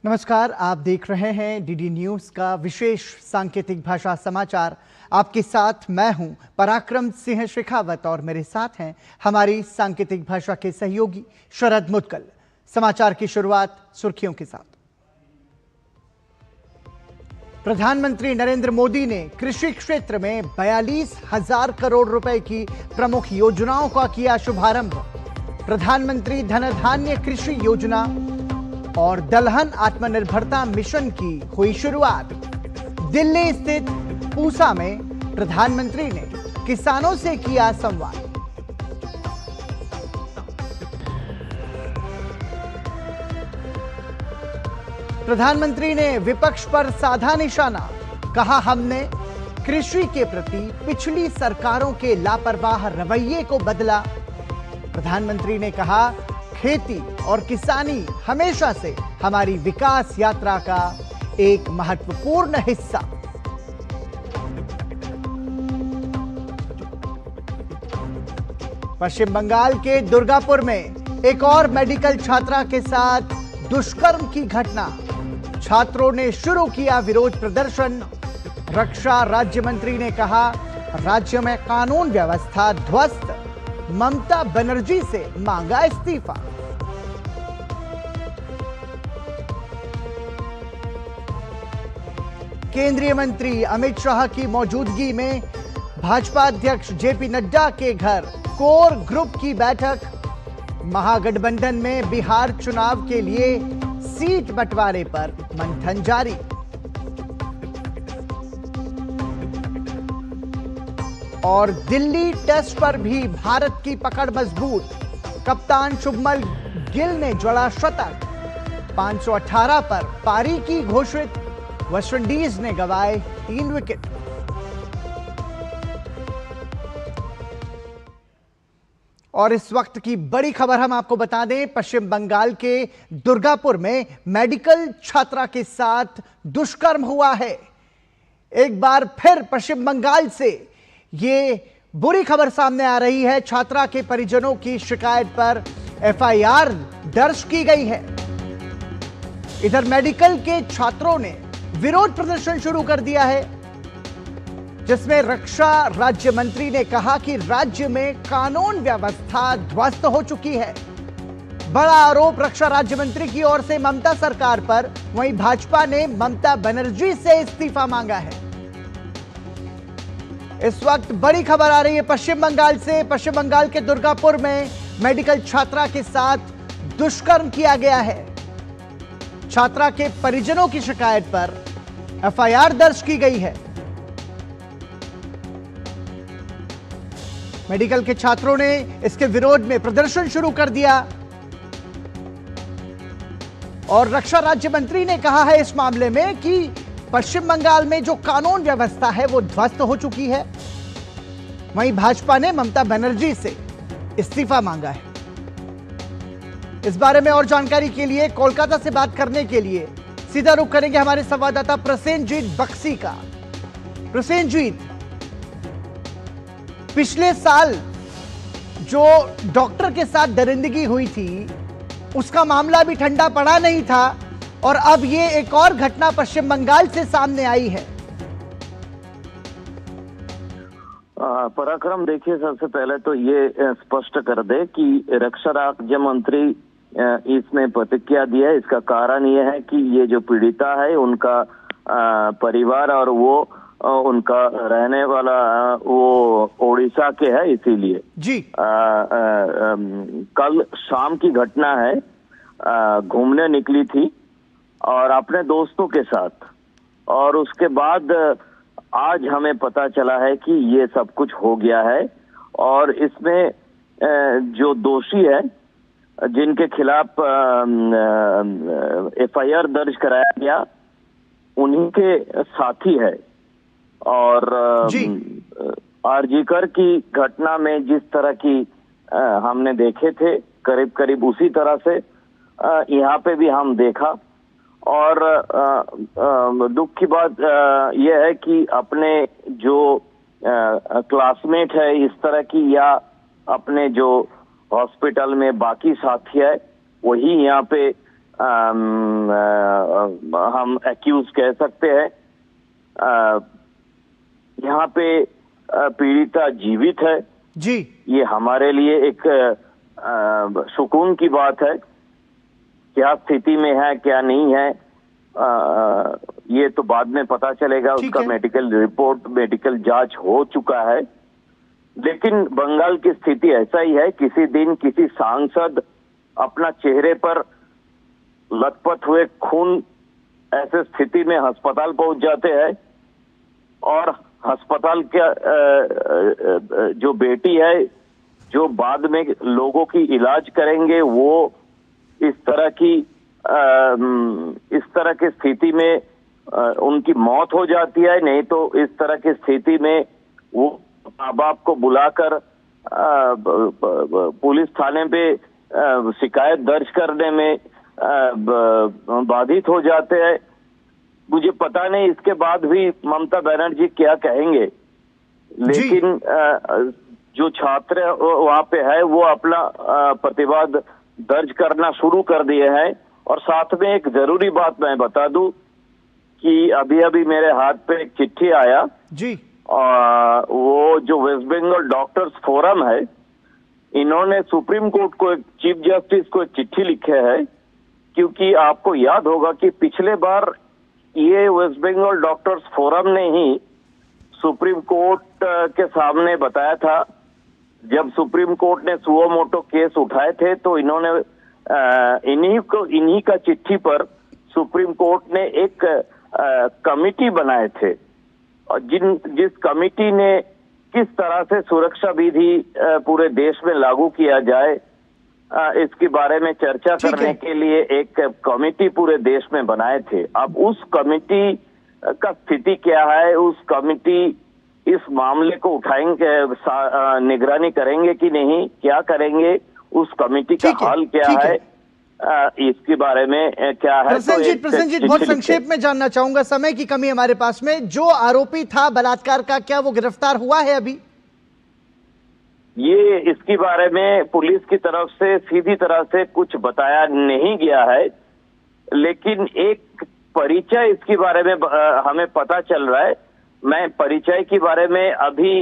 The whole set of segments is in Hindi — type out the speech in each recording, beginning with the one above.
नमस्कार, आप देख रहे हैं डीडी न्यूज का विशेष सांकेतिक भाषा समाचार। आपके साथ मैं हूं पराक्रम सिंह शेखावत और मेरे साथ हैं हमारी सांकेतिक भाषा के सहयोगी शरद मुदगल। समाचार की शुरुआत सुर्खियों के साथ। प्रधानमंत्री नरेंद्र मोदी ने कृषि क्षेत्र में 42,000 करोड़ रुपए की प्रमुख योजनाओं का किया शुभारंभ। प्रधानमंत्री धन धान्य कृषि योजना और दलहन आत्मनिर्भरता मिशन की हुई शुरुआत। दिल्ली स्थित पूसा में प्रधानमंत्री ने किसानों से किया संवाद। प्रधानमंत्री ने विपक्ष पर साधा निशाना, कहा हमने कृषि के प्रति पिछली सरकारों के लापरवाह रवैये को बदला। प्रधानमंत्री ने कहा खेती और किसानी हमेशा से हमारी विकास यात्रा का एक महत्वपूर्ण हिस्सा। पश्चिम बंगाल के दुर्गापुर में एक और मेडिकल छात्रा के साथ दुष्कर्म की घटना। छात्रों ने शुरू किया विरोध प्रदर्शन। रक्षा राज्य मंत्री ने कहा राज्य में कानून व्यवस्था ध्वस्त। ममता बनर्जी से मांगा इस्तीफा। केंद्रीय मंत्री अमित शाह की मौजूदगी में भाजपा अध्यक्ष जेपी नड्डा के घर कोर ग्रुप की बैठक। महागठबंधन में बिहार चुनाव के लिए सीट बंटवारे पर मंथन जारी। और दिल्ली टेस्ट पर भी भारत की पकड़ मजबूत। कप्तान शुभमन गिल ने जोड़ा शतक। 518 पर पारी की घोषित। वेस्टइंडीज ने गंवाए 3 विकेट। और इस वक्त की बड़ी खबर हम आपको बता दें, पश्चिम बंगाल के दुर्गापुर में मेडिकल छात्रा के साथ दुष्कर्म हुआ है। एक बार फिर पश्चिम बंगाल से ये बुरी खबर सामने आ रही है। छात्रा के परिजनों की शिकायत पर एफआईआर दर्ज की गई है। इधर मेडिकल के छात्रों ने विरोध प्रदर्शन शुरू कर दिया है, जिसमें रक्षा राज्य मंत्री ने कहा कि राज्य में कानून व्यवस्था ध्वस्त हो चुकी है। बड़ा आरोप रक्षा राज्य मंत्री की ओर से ममता सरकार पर। वहीं भाजपा ने ममता बनर्जी से इस्तीफा मांगा है। इस वक्त बड़ी खबर आ रही है पश्चिम बंगाल से। पश्चिम बंगाल के दुर्गापुर में मेडिकल छात्रा के साथ दुष्कर्म किया गया है। छात्रा के परिजनों की शिकायत पर एफआईआर दर्ज की गई है। मेडिकल के छात्रों ने इसके विरोध में प्रदर्शन शुरू कर दिया और रक्षा राज्य मंत्री ने कहा है इस मामले में कि पश्चिम बंगाल में जो कानून व्यवस्था है वो ध्वस्त हो चुकी है। वहीं भाजपा ने ममता बनर्जी से इस्तीफा मांगा है। इस बारे में और जानकारी के लिए कोलकाता से बात करने के लिए सीधा रुख करेंगे हमारे संवाददाता प्रसेनजीत बक्सी का। प्रसेनजीत, पिछले साल जो डॉक्टर के साथ दरिंदगी हुई थी उसका मामला भी ठंडा पड़ा नहीं था और अब ये एक और घटना पश्चिम बंगाल से सामने आई है। पराक्रम, देखिए, सबसे पहले तो ये स्पष्ट कर दे कि रक्षा राज्य मंत्री इसमें प्रतिक्रिया दी है। इसका कारण ये है कि ये जो पीड़िता है उनका परिवार और वो उनका रहने वाला वो ओडिशा के है, इसीलिए जी कल शाम की घटना है। घूमने निकली थी और अपने दोस्तों के साथ, और उसके बाद आज हमें पता चला है कि ये सब कुछ हो गया है। और इसमें जो दोषी है जिनके खिलाफ एफआईआर दर्ज कराया गया उन्हीं के साथी है। और आरजीकर की घटना में जिस तरह की हमने देखे थे, करीब करीब उसी तरह से यहाँ पे भी हम देखा। और दुख की बात यह है कि अपने जो क्लासमेट है इस तरह की, या अपने जो हॉस्पिटल में बाकी साथी है वही यहाँ पे हम एक्यूज कह सकते हैं। यहाँ पे पीड़िता जीवित है जी। ये हमारे लिए एक सुकून की बात है। क्या स्थिति में है क्या नहीं है ये तो बाद में पता चलेगा। उसका मेडिकल रिपोर्ट, मेडिकल जांच हो चुका है। लेकिन बंगाल की स्थिति ऐसा ही है, किसी दिन किसी सांसद अपना चेहरे पर लथपथ हुए खून ऐसे स्थिति में अस्पताल पहुंच जाते हैं और अस्पताल के जो बेटी है जो बाद में लोगों की इलाज करेंगे वो इस तरह की स्थिति में उनकी मौत हो जाती है। नहीं तो इस तरह की स्थिति में वो माँ बाप को बुलाकर पुलिस थाने पे शिकायत दर्ज करने में बाधित हो जाते हैं। मुझे पता नहीं इसके बाद भी ममता बनर्जी क्या कहेंगे, लेकिन जो छात्र वहां पे है वो अपना प्रतिवाद दर्ज करना शुरू कर दिए हैं। और साथ में एक जरूरी बात मैं बता दूं कि अभी अभी मेरे हाथ पे एक चिट्ठी आया जी। वो जो वेस्ट बंगाल डॉक्टर्स फोरम है, इन्होंने सुप्रीम कोर्ट को, एक चीफ जस्टिस को एक चिट्ठी लिखे है। क्योंकि आपको याद होगा कि पिछले बार ये वेस्ट बंगाल डॉक्टर्स फोरम ने ही सुप्रीम कोर्ट के सामने बताया था, जब सुप्रीम कोर्ट ने सुओ मोटो केस उठाए थे तो इन्होंने इन्हीं का चिट्ठी पर सुप्रीम कोर्ट ने एक कमिटी बनाए थे और जिस कमिटी ने किस तरह से सुरक्षा विधि पूरे देश में लागू किया जाए इसके बारे में चर्चा करने के लिए एक कमिटी पूरे देश में बनाए थे। अब उस कमिटी का स्थिति क्या है, उस कमिटी इस मामले को उठाएंगे, निगरानी करेंगे कि नहीं, क्या करेंगे, उस कमिटी का हाल क्या है, इसके बारे में क्या है। प्रसन्नजीत बहुत संक्षेप में जानना चाहूंगा, समय की कमी हमारे पास में। जो आरोपी था बलात्कार का, क्या वो गिरफ्तार हुआ है अभी? ये इसके बारे में पुलिस की तरफ से सीधी तरह से कुछ बताया नहीं गया है, लेकिन एक परिचय इसके बारे में हमें पता चल रहा है। मैं परिचय के बारे में अभी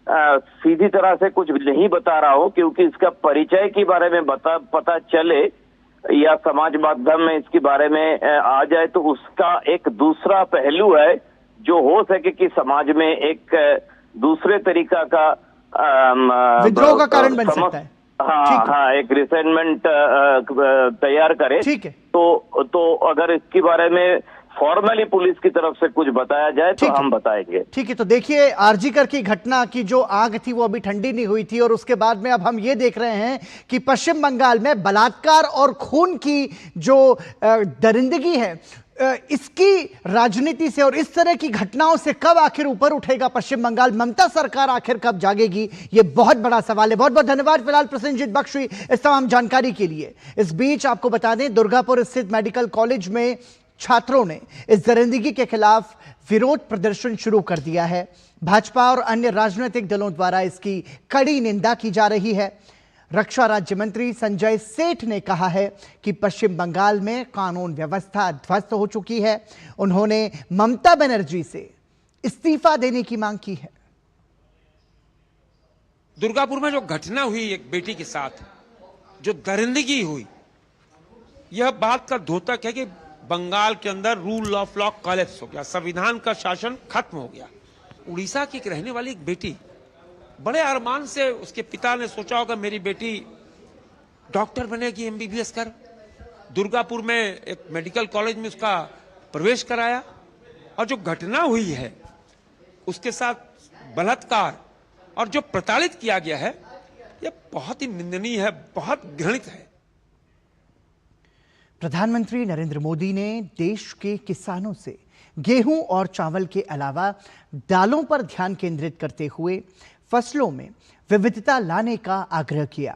सीधी तरह से कुछ नहीं बता रहा हूं, क्योंकि इसका परिचय के बारे में पता चले या समाज माध्यम में इसके बारे में आ जाए तो उसका एक दूसरा पहलू है जो हो सके कि समाज में एक दूसरे तरीका का विद्रोह का कारण बन सकता है। हाँ, एक रिसेंटमेंट तैयार करे। ठीक है। तो अगर इसके बारे में फॉर्मली पुलिस की तरफ से कुछ बताया जाए तो हम बताएंगे। ठीक है। तो देखिए, आरजीकर की घटना की जो आग थी वो अभी ठंडी नहीं हुई थी और उसके बाद में अब हम ये देख रहे हैं कि पश्चिम बंगाल में बलात्कार और खून की जो दरिंदगी है, इसकी राजनीति से और इस तरह की घटनाओं से कब आखिर ऊपर उठेगा पश्चिम बंगाल? ममता सरकार आखिर कब जागेगी? ये बहुत बड़ा सवाल है। बहुत बहुत धन्यवाद फिलहाल प्रसन्नजीत बख्शी इस तमाम जानकारी के लिए। इस बीच आपको बता दें, दुर्गापुर स्थित मेडिकल कॉलेज में छात्रों ने इस दरिंदगी के खिलाफ विरोध प्रदर्शन शुरू कर दिया है। भाजपा और अन्य राजनीतिक दलों द्वारा इसकी कड़ी निंदा की जा रही है। रक्षा राज्य मंत्री संजय सेठ ने कहा है कि पश्चिम बंगाल में कानून व्यवस्था ध्वस्त हो चुकी है। उन्होंने ममता बनर्जी से इस्तीफा देने की मांग की है। दुर्गापुर में जो घटना हुई एक बेटी के साथ, जो दरिंदगी हुई, यह बात का द्योतक है कि बंगाल के अंदर रूल ऑफ लॉ कोलैप्स हो गया, संविधान का शासन खत्म हो गया। उड़ीसा की एक रहने वाली एक बेटी, बड़े अरमान से उसके पिता ने सोचा होगा मेरी बेटी डॉक्टर बनेगी, एमबीबीएस कर। दुर्गापुर में एक मेडिकल कॉलेज में उसका प्रवेश कराया और जो घटना हुई है उसके साथ बलात्कार और जो प्रताड़ित किया गया है, यह बहुत ही निंदनीय है, बहुत घृणित है। प्रधानमंत्री नरेंद्र मोदी ने देश के किसानों से गेहूं और चावल के अलावा दालों पर ध्यान केंद्रित करते हुए फसलों में विविधता लाने का आग्रह किया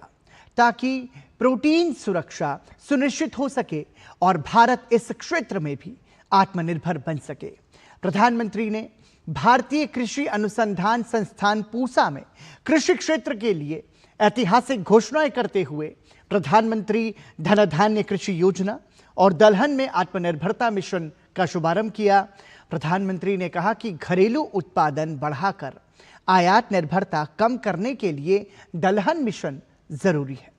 ताकि प्रोटीन सुरक्षा सुनिश्चित हो सके और भारत इस क्षेत्र में भी आत्मनिर्भर बन सके। प्रधानमंत्री ने भारतीय कृषि अनुसंधान संस्थान पूसा में कृषि क्षेत्र के लिए ऐतिहासिक घोषणाएं करते हुए प्रधानमंत्री धन धान्य कृषि योजना और दलहन में आत्मनिर्भरता मिशन का शुभारंभ किया। प्रधानमंत्री ने कहा कि घरेलू उत्पादन बढ़ाकर आयात निर्भरता कम करने के लिए दलहन मिशन जरूरी है।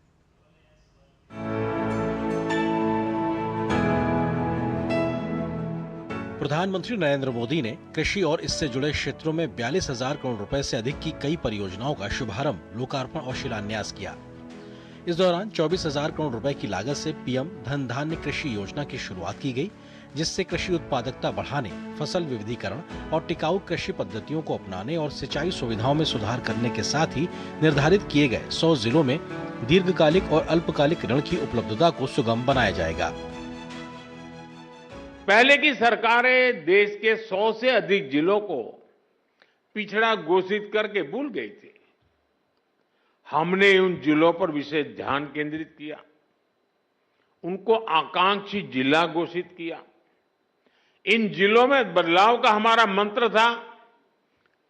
प्रधानमंत्री नरेंद्र मोदी ने कृषि और इससे जुड़े क्षेत्रों में 42,000 करोड़ रुपए से अधिक की कई परियोजनाओं का शुभारंभ, लोकार्पण और शिलान्यास किया। इस दौरान 24,000 करोड़ रुपए की लागत से पीएम धन धान्य कृषि योजना की शुरुआत की गई, जिससे कृषि उत्पादकता बढ़ाने, फसल विविधीकरण और टिकाऊ कृषि पद्धतियों को अपनाने और सिंचाई सुविधाओं में सुधार करने के साथ ही निर्धारित किए गए 100 जिलों में दीर्घकालिक और अल्पकालिक ऋण की उपलब्धता को सुगम बनाया जाएगा। पहले की सरकारें देश के 100 से अधिक जिलों को पिछड़ा घोषित करके भूल गई थी। हमने उन जिलों पर विशेष ध्यान केंद्रित किया, उनको आकांक्षी जिला घोषित किया। इन जिलों में बदलाव का हमारा मंत्र था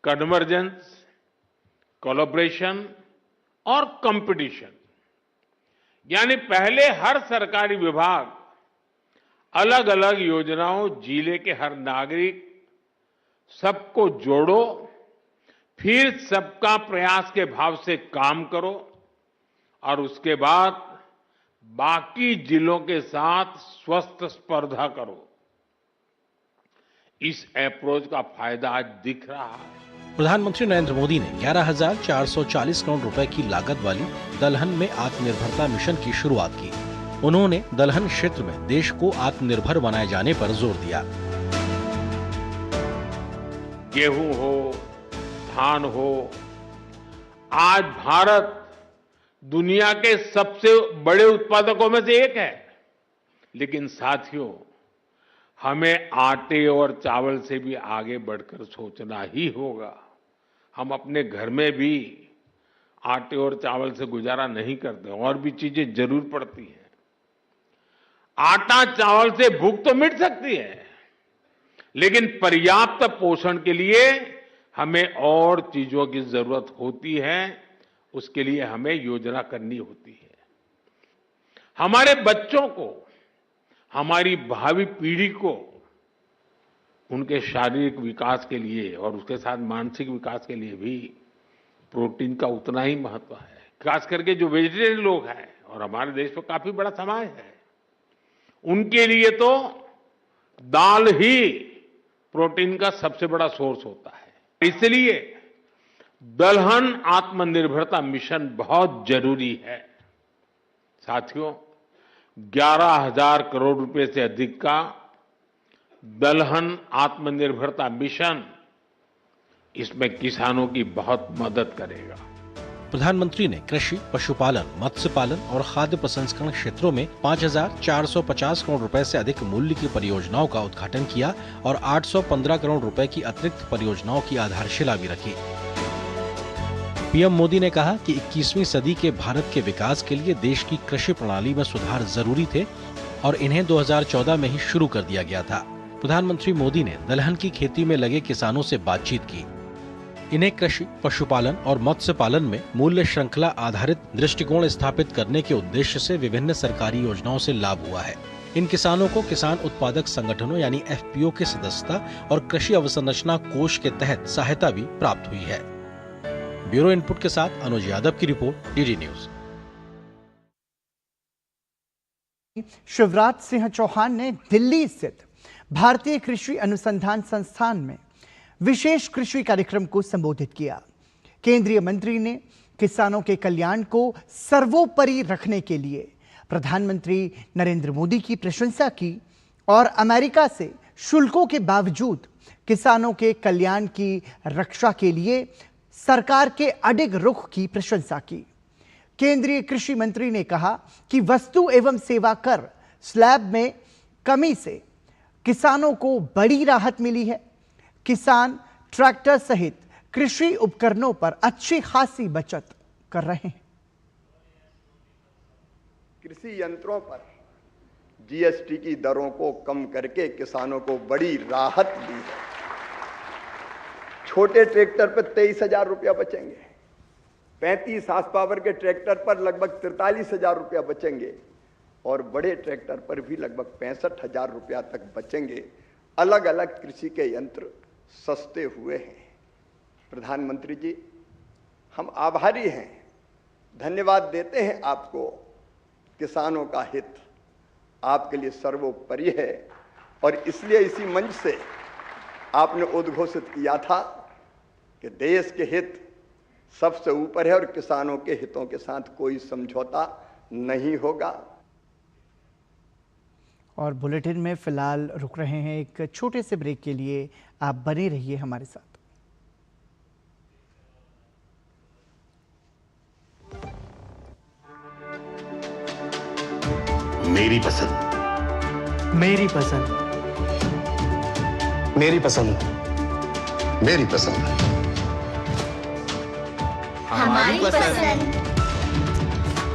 कन्वर्जेंस, कोलैबोरेशन और कंपटीशन। यानी पहले हर सरकारी विभाग अलग अलग योजनाओं, जिले के हर नागरिक, सबको जोड़ो, फिर सबका प्रयास के भाव से काम करो और उसके बाद बाकी जिलों के साथ स्वस्थ स्पर्धा करो। इस अप्रोच का फायदा आज दिख रहा है। प्रधानमंत्री नरेंद्र मोदी ने 11,440 करोड़ रुपए की लागत वाली दलहन में आत्मनिर्भरता मिशन की शुरुआत की। उन्होंने दलहन क्षेत्र में देश को आत्मनिर्भर बनाए जाने पर जोर दिया। गेहूं हो, धान हो, आज भारत दुनिया के सबसे बड़े उत्पादकों में से एक है। लेकिन साथियों, हमें आटे और चावल से भी आगे बढ़कर सोचना ही होगा। हम अपने घर में भी आटे और चावल से गुजारा नहीं करते, और भी चीजें जरूर पड़ती हैं। आटा चावल से भूख तो मिट सकती है, लेकिन पर्याप्त पोषण के लिए हमें और चीजों की जरूरत होती है। उसके लिए हमें योजना करनी होती है। हमारे बच्चों को, हमारी भावी पीढ़ी को उनके शारीरिक विकास के लिए और उसके साथ मानसिक विकास के लिए भी प्रोटीन का उतना ही महत्व है। खास करके जो वेजिटेरियन लोग हैं, और हमारे देश में काफी बड़ा समाज है, उनके लिए तो दाल ही प्रोटीन का सबसे बड़ा सोर्स होता है। इसलिए दलहन आत्मनिर्भरता मिशन बहुत जरूरी है। साथियों, 11,000 करोड़ रुपए से अधिक का दलहन आत्मनिर्भरता मिशन, इसमें किसानों की बहुत मदद करेगा। प्रधानमंत्री ने कृषि, पशुपालन, मत्स्य पालन और खाद्य प्रसंस्करण क्षेत्रों में 5,450 करोड़ रुपए से अधिक मूल्य की परियोजनाओं का उद्घाटन किया और 815 करोड़ रुपए की अतिरिक्त परियोजनाओं की आधारशिला भी रखी। पीएम मोदी ने कहा कि 21वीं सदी के भारत के विकास के लिए देश की कृषि प्रणाली में सुधार जरूरी थे और इन्हें 2014 में ही शुरू कर दिया गया था। प्रधानमंत्री मोदी ने दलहन की खेती में लगे किसानों से बातचीत की। इन्हें कृषि, पशुपालन और मत्स्य पालन में मूल्य श्रृंखला आधारित दृष्टिकोण स्थापित करने के उद्देश्य से विभिन्न सरकारी योजनाओं से लाभ हुआ है। इन किसानों को किसान उत्पादक संगठनों यानी एफपीओ की सदस्यता और कृषि अवसंरचना कोष के तहत सहायता भी प्राप्त हुई है। ब्यूरो इनपुट के साथ अनुज यादव की रिपोर्ट, डीडी न्यूज। शिवराज सिंह चौहान ने दिल्ली स्थित भारतीय कृषि अनुसंधान संस्थान में विशेष कृषि कार्यक्रम को संबोधित किया। केंद्रीय मंत्री ने किसानों के कल्याण को सर्वोपरि रखने के लिए प्रधानमंत्री नरेंद्र मोदी की प्रशंसा की और अमेरिका से शुल्कों के बावजूद किसानों के कल्याण की रक्षा के लिए सरकार के अडिग रुख की प्रशंसा की। केंद्रीय कृषि मंत्री ने कहा कि वस्तु एवं सेवा कर स्लैब में कमी से किसानों को बड़ी राहत मिली है। किसान ट्रैक्टर सहित कृषि उपकरणों पर अच्छी खासी बचत कर रहे हैं। कृषि यंत्रों पर जीएसटी की दरों को कम करके किसानों को बड़ी राहत दी है। छोटे ट्रैक्टर पर 23,000 रुपया बचेंगे, 35 हार्स पावर के ट्रैक्टर पर लगभग 43,000 रुपया बचेंगे और बड़े ट्रैक्टर पर भी लगभग 65,000 रुपया तक बचेंगे। अलग अलग कृषि के यंत्र सस्ते हुए हैं। प्रधानमंत्री जी, हम आभारी हैं, धन्यवाद देते हैं आपको। किसानों का हित आपके लिए सर्वोपरि है और इसलिए इसी मंच से आपने उद्घोषित किया था कि देश के हित सबसे ऊपर है और किसानों के हितों के साथ कोई समझौता नहीं होगा। और बुलेटिन में फिलहाल रुक रहे हैं एक छोटे से ब्रेक के लिए, आप बने रहिए हमारे साथ। मेरी पसंद, मेरी पसंद, मेरी पसंद, मेरी पसंद, हमारी पसंद,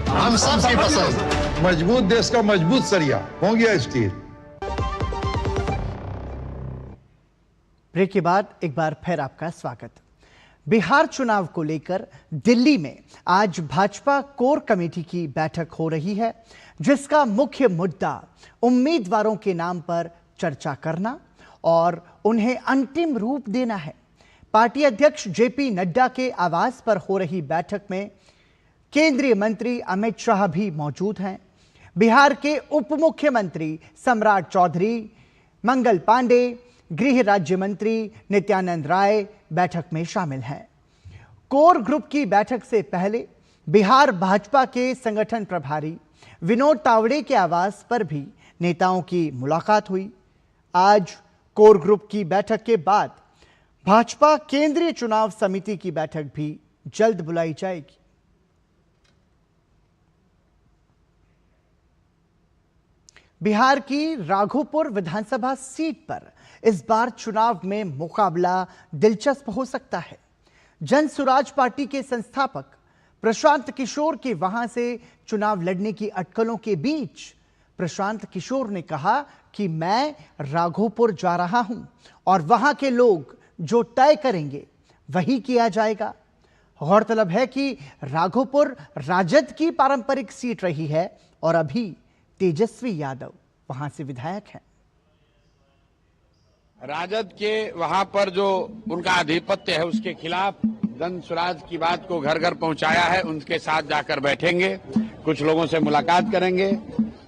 हम सबकी पसंद। मजबूत देश का मजबूत सरिया हो गया स्टील। ब्रेक के बाद एक बार फिर आपका स्वागत। बिहार चुनाव को लेकर दिल्ली में आज भाजपा कोर कमेटी की बैठक हो रही है, जिसका मुख्य मुद्दा उम्मीदवारों के नाम पर चर्चा करना और उन्हें अंतिम रूप देना है। पार्टी अध्यक्ष जेपी नड्डा के आवास पर हो रही बैठक में केंद्रीय मंत्री अमित शाह भी मौजूद हैं। बिहार के उप मुख्यमंत्री सम्राट चौधरी, मंगल पांडे, गृह राज्य मंत्री नित्यानंद राय बैठक में शामिल हैं। कोर ग्रुप की बैठक से पहले बिहार भाजपा के संगठन प्रभारी विनोद तावड़े के आवास पर भी नेताओं की मुलाकात हुई। आज कोर ग्रुप की बैठक के बाद भाजपा केंद्रीय चुनाव समिति की बैठक भी जल्द बुलाई जाएगी। बिहार की राघोपुर विधानसभा सीट पर इस बार चुनाव में मुकाबला दिलचस्प हो सकता है। जन सुराज पार्टी के संस्थापक प्रशांत किशोर के वहां से चुनाव लड़ने की अटकलों के बीच प्रशांत किशोर ने कहा कि मैं राघोपुर जा रहा हूं और वहां के लोग जो तय करेंगे वही किया जाएगा। गौरतलब है कि राघोपुर राजद की पारंपरिक सीट रही है और अभी तेजस्वी यादव वहां से विधायक हैं। राजद के वहां पर जो उनका आधिपत्य है उसके खिलाफ जन स्वराज की बात को घर घर पहुंचाया है। उनके साथ जाकर बैठेंगे, कुछ लोगों से मुलाकात करेंगे,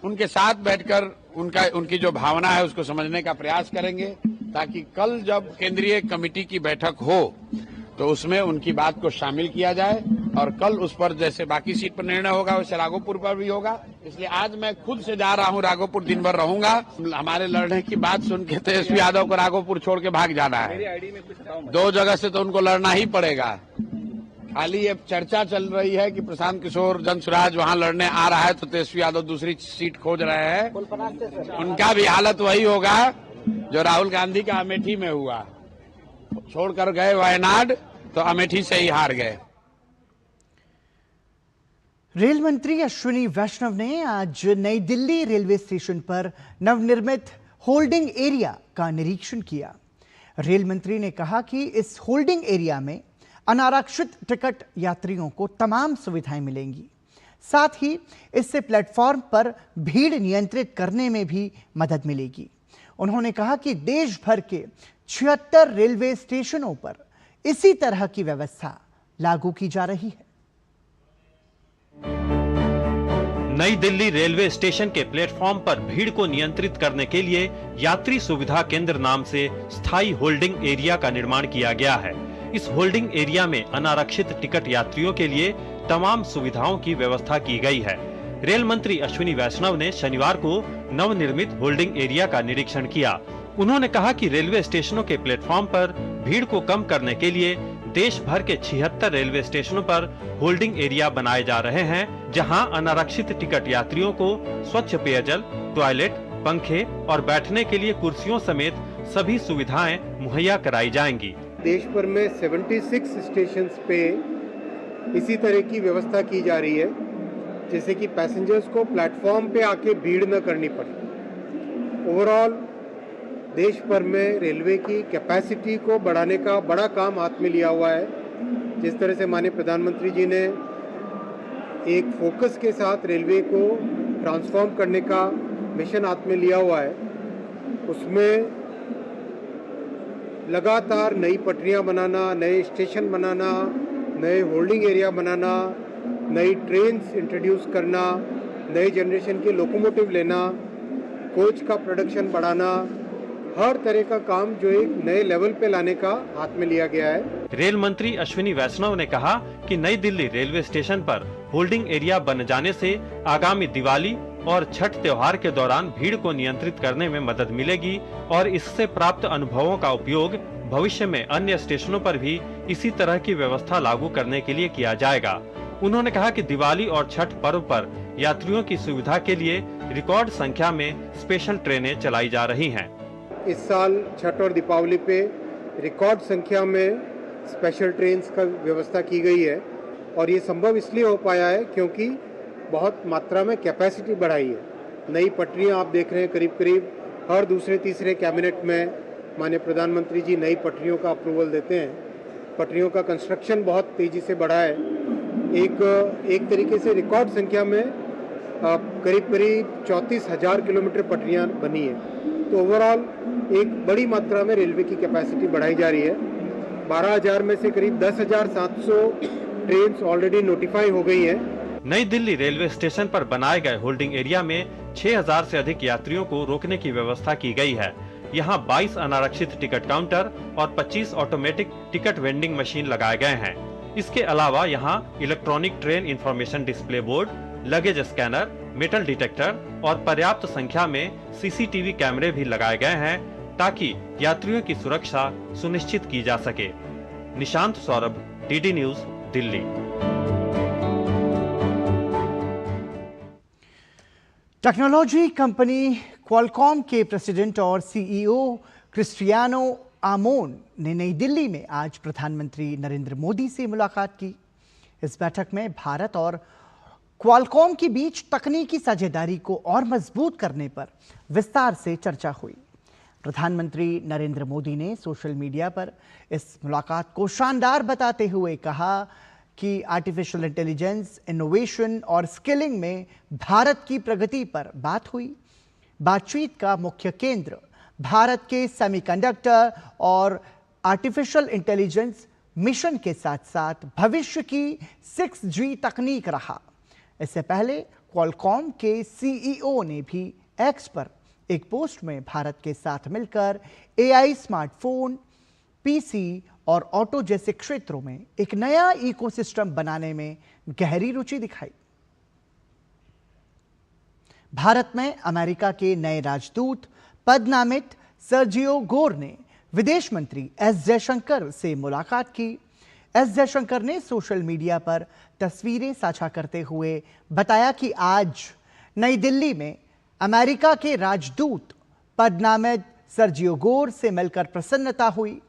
उनके साथ बैठकर उनकी जो भावना है उसको समझने का प्रयास करेंगे, ताकि कल जब केंद्रीय कमेटी की बैठक हो तो उसमें उनकी बात को शामिल किया जाए और कल उस पर जैसे बाकी सीट पर निर्णय होगा वैसे राघोपुर पर भी होगा। इसलिए आज मैं खुद से जा रहा हूं राघोपुर, दिन भर रहूंगा। हमारे लड़ने की बात सुन के तेजस्वी यादव को राघोपुर छोड़ के भाग जाना है। 2 जगह से तो उनको लड़ना ही पड़ेगा। खाली ये चर्चा चल रही है कि प्रशांत किशोर जन स्वराज वहां लड़ने आ रहा है तो तेजस्वी यादव दूसरी सीट खोज रहे हैं। उनका भी हालत वही होगा जो राहुल गांधी का अमेठी में हुआ, छोड़कर गए वायनाड तो अमेठी से ही हार गए। रेल मंत्री अश्विनी वैष्णव ने आज नई दिल्ली रेलवे स्टेशन पर नवनिर्मित होल्डिंग एरिया का निरीक्षण किया। रेल मंत्री ने कहा कि इस होल्डिंग एरिया में अनारक्षित टिकट यात्रियों को तमाम सुविधाएं मिलेंगी। साथ ही इससे प्लेटफॉर्म पर भीड़ नियंत्रित करने में भी मदद मिलेगी। उन्होंने कहा कि देश भर के 76 रेलवे स्टेशनों पर इसी तरह की व्यवस्था लागू की जा रही है। नई दिल्ली रेलवे स्टेशन के प्लेटफॉर्म पर भीड़ को नियंत्रित करने के लिए यात्री सुविधा केंद्र नाम से स्थायी होल्डिंग एरिया का निर्माण किया गया है। इस होल्डिंग एरिया में अनारक्षित टिकट यात्रियों के लिए तमाम सुविधाओं की व्यवस्था की गई है। रेल मंत्री अश्विनी वैष्णव ने शनिवार को नवनिर्मित होल्डिंग एरिया का निरीक्षण किया। उन्होंने कहा कि रेलवे स्टेशनों के प्लेटफॉर्म पर भीड़ को कम करने के लिए देश भर के 76 रेलवे स्टेशनों पर होल्डिंग एरिया बनाए जा रहे हैं, जहां अनारक्षित टिकट यात्रियों को स्वच्छ पेयजल, टॉयलेट, पंखे और बैठने के लिए कुर्सियों समेत सभी सुविधाएं मुहैया कराई जाएंगी। देश भर में 76 स्टेशंस पे इसी तरह की व्यवस्था की जा रही है, जैसे कि पैसेंजर्स को प्लेटफॉर्म पे आके भीड़ न करनी पड़े। ओवरऑल देश भर में रेलवे की कैपेसिटी को बढ़ाने का बड़ा काम हाथ में लिया हुआ है। जिस तरह से माननीय प्रधानमंत्री जी ने एक फोकस के साथ रेलवे को ट्रांसफॉर्म करने का मिशन हाथ में लिया हुआ है, उसमें लगातार नई पटरियां बनाना, नए स्टेशन बनाना, नए होल्डिंग एरिया बनाना, नई ट्रेन्स इंट्रोड्यूस करना, नए जनरेशन के लोकोमोटिव लेना, कोच का प्रोडक्शन बढ़ाना, हर तरह का काम जो एक नए लेवल पे लाने का हाथ में लिया गया है। रेल मंत्री अश्विनी वैष्णव ने कहा कि नई दिल्ली रेलवे स्टेशन पर होल्डिंग एरिया बन जाने से आगामी दिवाली और छठ त्योहार के दौरान भीड़ को नियंत्रित करने में मदद मिलेगी और इससे प्राप्त अनुभवों का उपयोग भविष्य में अन्य स्टेशनों पर भी इसी तरह की व्यवस्था लागू करने के लिए किया जाएगा। उन्होंने कहा कि दिवाली और छठ पर्व पर यात्रियों की सुविधा के लिए रिकॉर्ड संख्या में स्पेशल ट्रेनें चलाई जा रही हैं। इस साल छठ और दीपावली पे रिकॉर्ड संख्या में स्पेशल ट्रेन्स का व्यवस्था की गई है और ये संभव इसलिए हो पाया है क्योंकि बहुत मात्रा में कैपेसिटी बढ़ाई है। नई पटरियां आप देख रहे हैं, करीब करीब हर दूसरे तीसरे कैबिनेट में माननीय प्रधानमंत्री जी नई पटरियों का अप्रूवल देते हैं। पटरियों का कंस्ट्रक्शन बहुत तेज़ी से बढ़ा है। एक तरीके से रिकॉर्ड संख्या में करीब 34,000 किलोमीटर पटरियां बनी है। तो ओवरऑल एक बड़ी मात्रा में रेलवे की कैपेसिटी बढ़ाई जा रही है। 12,000 में से करीब 10,700 ट्रेन्स ऑलरेडी नोटिफाई हो गई हैं। नई दिल्ली रेलवे स्टेशन पर बनाए गए होल्डिंग एरिया में 6,000 से अधिक यात्रियों को रोकने की व्यवस्था की गई है। यहाँ 22 अनारक्षित टिकट काउंटर और 25 ऑटोमेटिक टिकट वेंडिंग मशीन लगाए गए हैं। इसके अलावा यहाँ electronic train information display board, luggage scanner, metal detector और पर्याप्त संख्या में सीसीटीवी कैमरे भी लगाए गए हैं ताकि यात्रियों की सुरक्षा सुनिश्चित की जा सके। Nishant Saurabh, DD news, Delhi. Technology company Qualcomm के प्रेसिडेंट और सीईओ क्रिस्टियानो आमोन ने नई दिल्ली में आज प्रधानमंत्री नरेंद्र मोदी से मुलाकात की। इस बैठक में भारत और क्वालकॉम के बीच तकनीकी साझेदारी को और मजबूत करने पर विस्तार से चर्चा हुई। प्रधानमंत्री नरेंद्र मोदी ने सोशल मीडिया पर इस मुलाकात को शानदार बताते हुए कहा कि आर्टिफिशियल इंटेलिजेंस, इनोवेशन और स्किलिंग में भारत की प्रगति पर बात हुई। बातचीत का मुख्य केंद्र भारत के सेमीकंडक्टर और आर्टिफिशियल इंटेलिजेंस मिशन के साथ साथ भविष्य की 6G तकनीक रहा। इससे पहले क्वालकॉम के सीईओ ने भी एक्स पर एक पोस्ट में भारत के साथ मिलकर एआई, स्मार्टफोन, पीसी और ऑटो जैसे क्षेत्रों में एक नया इकोसिस्टम बनाने में गहरी रुचि दिखाई। भारत में अमेरिका के नए राजदूत पद नामित सर्जियो गोर ने विदेश मंत्री एस जयशंकर से मुलाकात की। एस जयशंकर ने सोशल मीडिया पर तस्वीरें साझा करते हुए बताया कि आज नई दिल्ली में अमेरिका के राजदूत पद नामित सर्जियो गोर से मिलकर प्रसन्नता हुई।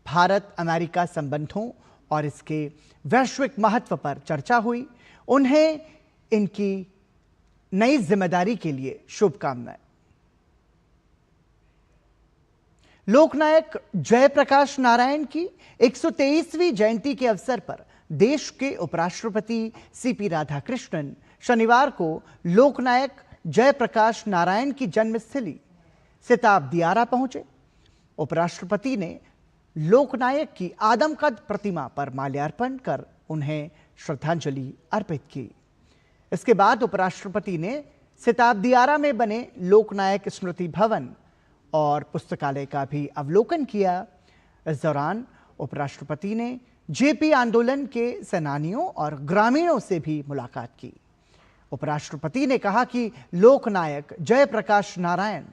भारत अमेरिका संबंधों और इसके वैश्विक महत्व पर चर्चा हुई। उन्हें इनकी नई जिम्मेदारी के लिए शुभकामनाएं। लोकनायक जयप्रकाश नारायण की 123वीं जयंती के अवसर पर देश के उपराष्ट्रपति सीपी राधाकृष्णन शनिवार को लोकनायक जयप्रकाश नारायण की जन्मस्थली सिताब दियारा पहुंचे। उपराष्ट्रपति ने लोकनायक की आदमकद प्रतिमा पर माल्यार्पण कर उन्हें श्रद्धांजलि अर्पित की। इसके बाद उपराष्ट्रपति ने सिताब दियारा में बने लोकनायक स्मृति भवन और पुस्तकालय का भी अवलोकन किया। इस दौरान उपराष्ट्रपति ने जेपी आंदोलन के सेनानियों और ग्रामीणों से भी मुलाकात की। उपराष्ट्रपति ने कहा कि लोकनायक जयप्रकाश नारायण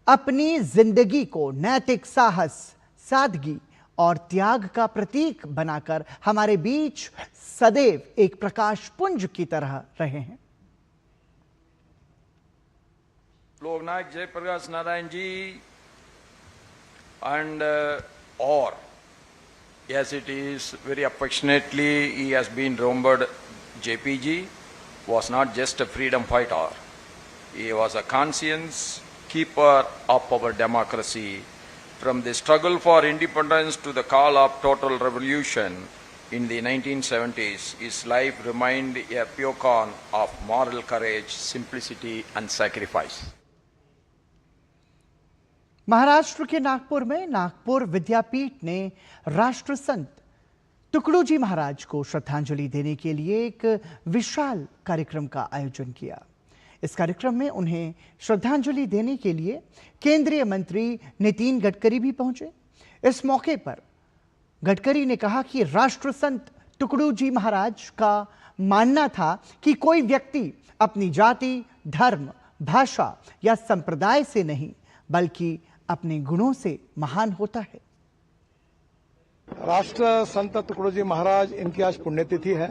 अपनी जिंदगी को नैतिक साहस, सादगी और त्याग का प्रतीक बनाकर हमारे बीच सदैव एक प्रकाश पुंज की तरह रहे हैं। लोकनायक Jayaprakash Narayan ji and or yes, it is very affectionately he has been remembered. JPG was not just a freedom fighter, he was a conscience keeper of our democracy. From the struggle for independence to the call of total revolution, in the 1970s, his life remained a beacon of moral courage, simplicity, and sacrifice. Maharashtra के नागपुर में नागपुर विद्यापीठ ने राष्ट्र संत टुकड़ू जी महाराज को श्रद्धांजलि देने के लिए एक विशाल कार्यक्रम का आयोजन किया। इस कार्यक्रम में उन्हें श्रद्धांजलि देने के लिए केंद्रीय मंत्री नितिन गडकरी भी पहुंचे। इस मौके पर गडकरी ने कहा कि राष्ट्र संत टुकड़ू जी महाराज का मानना था कि कोई व्यक्ति अपनी जाति, धर्म, भाषा या संप्रदाय से नहीं बल्कि अपने गुणों से महान होता है। राष्ट्र संत टुकड़ू जी महाराज इनकी आज पुण्यतिथि है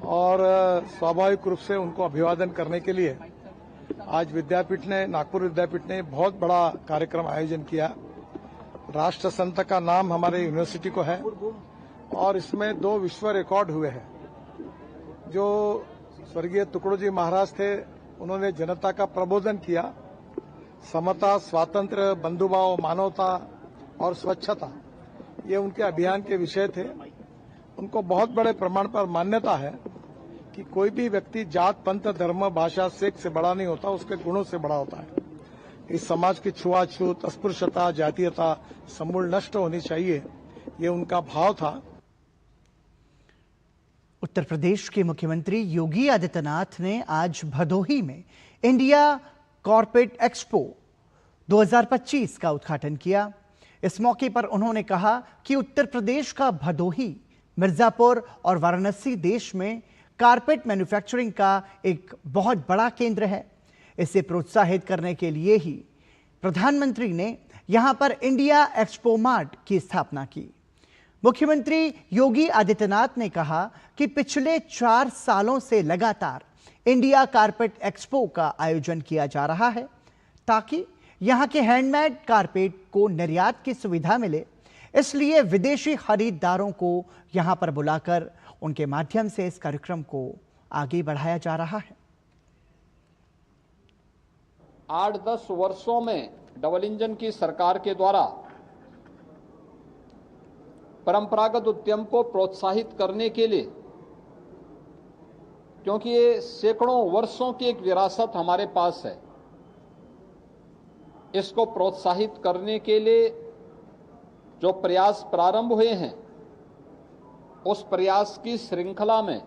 और स्वाभाविक रूप से उनको अभिवादन करने के लिए आज नागपुर विद्यापीठ ने बहुत बड़ा कार्यक्रम आयोजन किया। राष्ट्र संत का नाम हमारे यूनिवर्सिटी को है और इसमें 2 विश्व रिकॉर्ड हुए हैं। जो स्वर्गीय टुकड़ू जी महाराज थे, उन्होंने जनता का प्रबोधन किया। समता, स्वातंत्र्य, बंधुभाव, मानवता और स्वच्छता, ये उनके अभियान के विषय थे। उनको बहुत बड़े प्रमाण पर मान्यता है कि कोई भी व्यक्ति जात, पंथ, धर्म, भाषा, सेक्स से बड़ा नहीं होता, उसके गुणों से बड़ा होता है। इस समाज की छुआछूत, अस्पृश्यता, जातीयता समूल नष्ट होनी चाहिए, ये उनका भाव था। उत्तर प्रदेश के मुख्यमंत्री योगी आदित्यनाथ ने आज भदोही में इंडिया कॉर्पोरेट एक्सपो 2025 का उद्घाटन किया। इस मौके पर उन्होंने कहा कि उत्तर प्रदेश का भदोही, मिर्जापुर और वाराणसी देश में कारपेट मैन्युफैक्चरिंग का एक बहुत बड़ा केंद्र है। इसे प्रोत्साहित करने के लिए ही प्रधानमंत्री ने यहां पर इंडिया एक्सपो मार्ट की स्थापना की। मुख्यमंत्री योगी आदित्यनाथ ने कहा कि पिछले 4 सालों से लगातार इंडिया कारपेट एक्सपो का आयोजन किया जा रहा है ताकि यहां के हैंडमेड कारपेट को निर्यात की सुविधा मिले। इसलिए विदेशी खरीदारों को यहां पर बुलाकर उनके माध्यम से इस कार्यक्रम को आगे बढ़ाया जा रहा है। 8-10 वर्षों में डबल इंजन की सरकार के द्वारा परंपरागत उद्यम को प्रोत्साहित करने के लिए, क्योंकि ये सैकड़ों वर्षों की एक विरासत हमारे पास है, इसको प्रोत्साहित करने के लिए जो प्रयास प्रारंभ हुए हैं, उस प्रयास की श्रृंखला में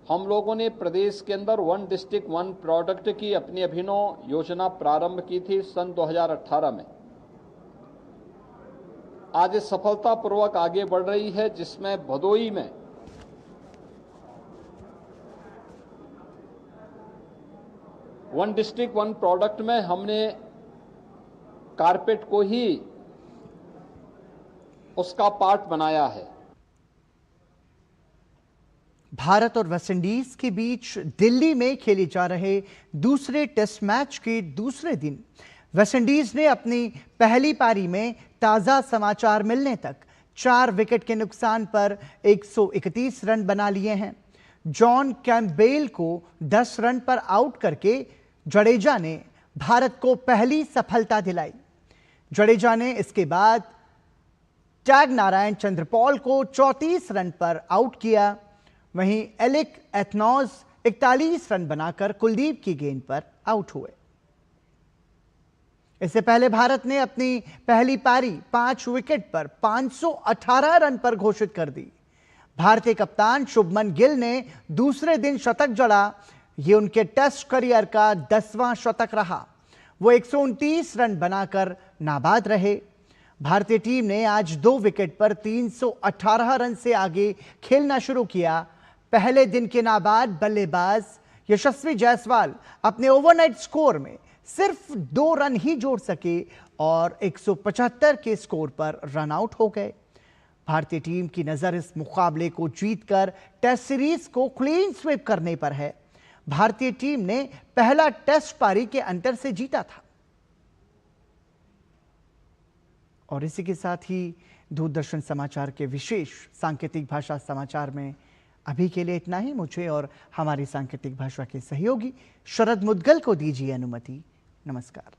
हम लोगों ने प्रदेश के अंदर 1 डिस्ट्रिक्ट 1 प्रोडक्ट की अपनी अभिनव योजना प्रारंभ की थी सन 2018 में। आज ये सफलतापूर्वक आगे बढ़ रही है, जिसमें भदोही में 1 डिस्ट्रिक्ट 1 प्रोडक्ट में हमने कारपेट को ही उसका पार्ट बनाया है। भारत और वेस्टइंडीज के बीच दिल्ली में खेले जा रहे दूसरे टेस्ट मैच के दूसरे दिन वेस्टइंडीज ने अपनी पहली पारी में ताजा समाचार मिलने तक 4 विकेट के नुकसान पर 131 रन बना लिए हैं। जॉन कैम्पबेल को 10 रन पर आउट करके जडेजा ने भारत को पहली सफलता दिलाई। जडेजा ने इसके बाद टैग नारायण चंद्रपॉल को 34 रन पर आउट किया। वहीं एलिक एथनॉज 41 रन बनाकर कुलदीप की गेंद पर आउट हुए। इससे पहले भारत ने अपनी पहली पारी 5 विकेट पर 518 रन पर घोषित कर दी। भारतीय कप्तान शुभमन गिल ने दूसरे दिन शतक जड़ा। यह उनके टेस्ट करियर का 10वां शतक रहा। वो 129 रन बनाकर नाबाद रहे। भारतीय टीम ने आज 2 विकेट पर 318 रन से आगे खेलना शुरू किया। पहले दिन के नाबाद बल्लेबाज यशस्वी जायसवाल अपने ओवरनाइट स्कोर में सिर्फ 2 रन ही जोड़ सके और 175 के स्कोर पर रन आउट हो गए। भारतीय टीम की नजर इस मुकाबले को जीतकर टेस्ट सीरीज को क्लीन स्वीप करने पर है। भारतीय टीम ने पहला टेस्ट पारी के अंतर से जीता था। और इसी के साथ ही दूरदर्शन समाचार के विशेष सांकेतिक भाषा समाचार में अभी के लिए इतना ही। मुझे और हमारी सांकेतिक भाषा के सहयोगी शरद मुद्गल को दीजिए अनुमति। नमस्कार।